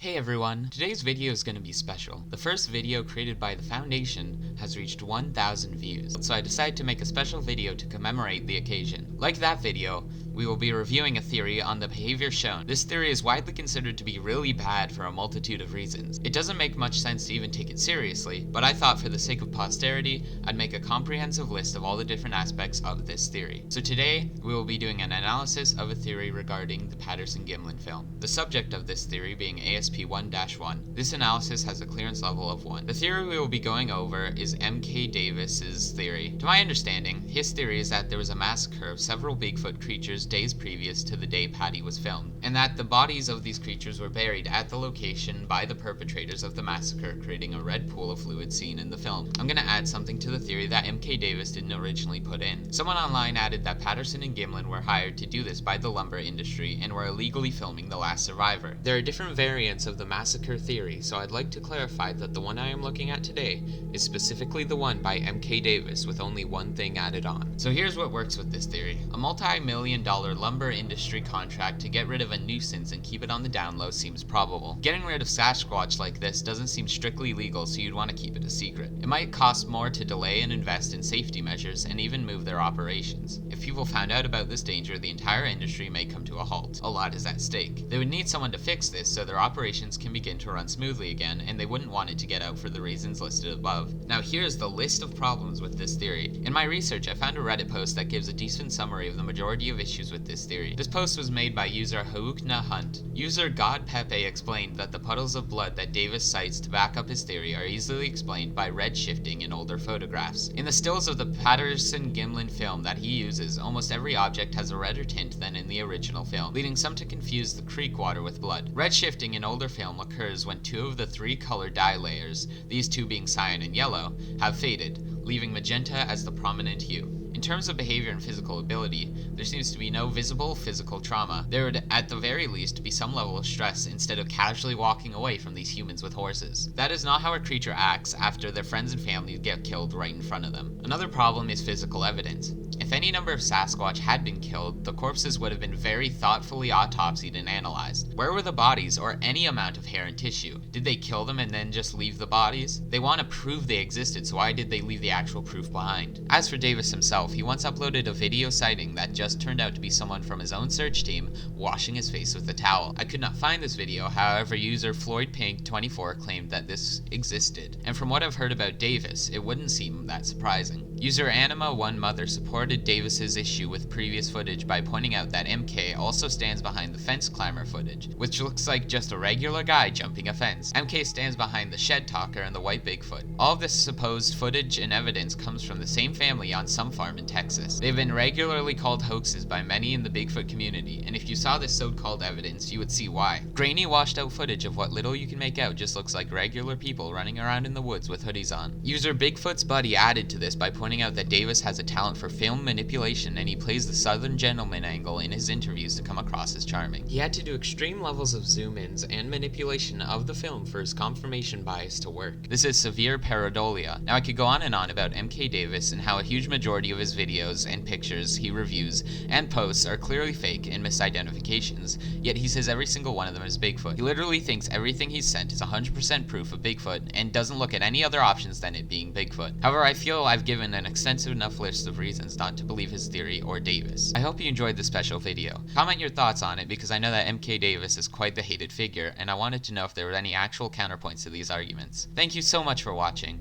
Hey everyone, today's video is going to be special. The first video created by the Foundation has reached 1,000 views, so I decided to make a special video to commemorate the occasion. Like that video, we will be reviewing a theory on the behavior shown. This theory is widely considered to be really bad for a multitude of reasons. It doesn't make much sense to even take it seriously, but I thought for the sake of posterity, I'd make a comprehensive list of all the different aspects of this theory. So today, we will be doing an analysis of a theory regarding the Patterson-Gimlin film. The subject of this theory being ASP1-1. This analysis has a clearance level of 1. The theory we will be going over is M.K. Davis's theory. To my understanding, his theory is that there was a massacre of several Bigfoot creatures days previous to the day Patty was filmed, and that the bodies of these creatures were buried at the location by the perpetrators of the massacre, creating a red pool of fluid seen in the film. I'm gonna add something to the theory that M.K. Davis didn't originally put in. Someone online added that Patterson and Gimlin were hired to do this by the lumber industry and were illegally filming The Last Survivor. There are different variants of the massacre theory, so I'd like to clarify that the one I am looking at today is specifically the one by M.K. Davis with only one thing added on. So here's what works with this theory. A multi-million-dollar lumber industry contract to get rid of a nuisance and keep it on the down low seems probable. Getting rid of Sasquatch like this doesn't seem strictly legal, so you'd want to keep it a secret. It might cost more to delay and invest in safety measures and even move their operations. If people found out about this danger, the entire industry may come to a halt. A lot is at stake. They would need someone to fix this so their operations can begin to run smoothly again, and they wouldn't want it to get out for the reasons listed above. Now here's the list of problems with this theory. In my research, I found a Reddit post that gives a decent summary of the majority of issues with this theory. This post was made by user Haukna Hunt. User God Pepe explained that the puddles of blood that Davis cites to back up his theory are easily explained by red shifting in older photographs. In the stills of the Patterson-Gimlin film that he uses, almost every object has a redder tint than in the original film, leading some to confuse the creek water with blood. Red shifting in older film occurs when two of the three color dye layers, these two being cyan and yellow, have faded, leaving magenta as the prominent hue. In terms of behavior and physical ability, there seems to be no visible physical trauma. There would, at the very least, be some level of stress instead of casually walking away from these humans with horses. That is not how a creature acts after their friends and family get killed right in front of them. Another problem is physical evidence. If any number of Sasquatch had been killed, the corpses would have been very thoughtfully autopsied and analyzed. Where were the bodies or any amount of hair and tissue? Did they kill them and then just leave the bodies? They want to prove they existed, so why did they leave the actual proof behind? As for Davis himself, he once uploaded a video citing that just turned out to be someone from his own search team washing his face with a towel. I could not find this video, however user FloydPink24 claimed that this existed, and from what I've heard about Davis, it wouldn't seem that surprising. User Anima1Mother supported Davis's issue with previous footage by pointing out that MK also stands behind the fence climber footage, which looks like just a regular guy jumping a fence. MK stands behind the shed talker and the white Bigfoot. All of this supposed footage and evidence comes from the same family on some farm in Texas. They've been regularly called hoaxes by many in the Bigfoot community, and if you saw this so-called evidence, you would see why. Grainy, washed out footage of what little you can make out just looks like regular people running around in the woods with hoodies on. User Bigfoot's Buddy added to this by pointing out that Davis has a talent for film manipulation, and he plays the Southern gentleman angle in his interviews to come across as charming. He had to do extreme levels of zoom-ins and manipulation of the film for his confirmation bias to work. This is severe pareidolia. Now I could go on and on about M.K. Davis and how a huge majority of his videos and pictures he reviews and posts are clearly fake and misidentifications, yet he says every single one of them is Bigfoot. He literally thinks everything he's sent is 100% proof of Bigfoot and doesn't look at any other options than it being Bigfoot. However, I feel I've given an extensive enough list of reasons not to believe his theory or Davis. I hope you enjoyed this special video. Comment your thoughts on it because I know that M.K. Davis is quite the hated figure, and I wanted to know if there were any actual counterpoints to these arguments. Thank you so much for watching.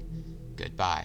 Goodbye.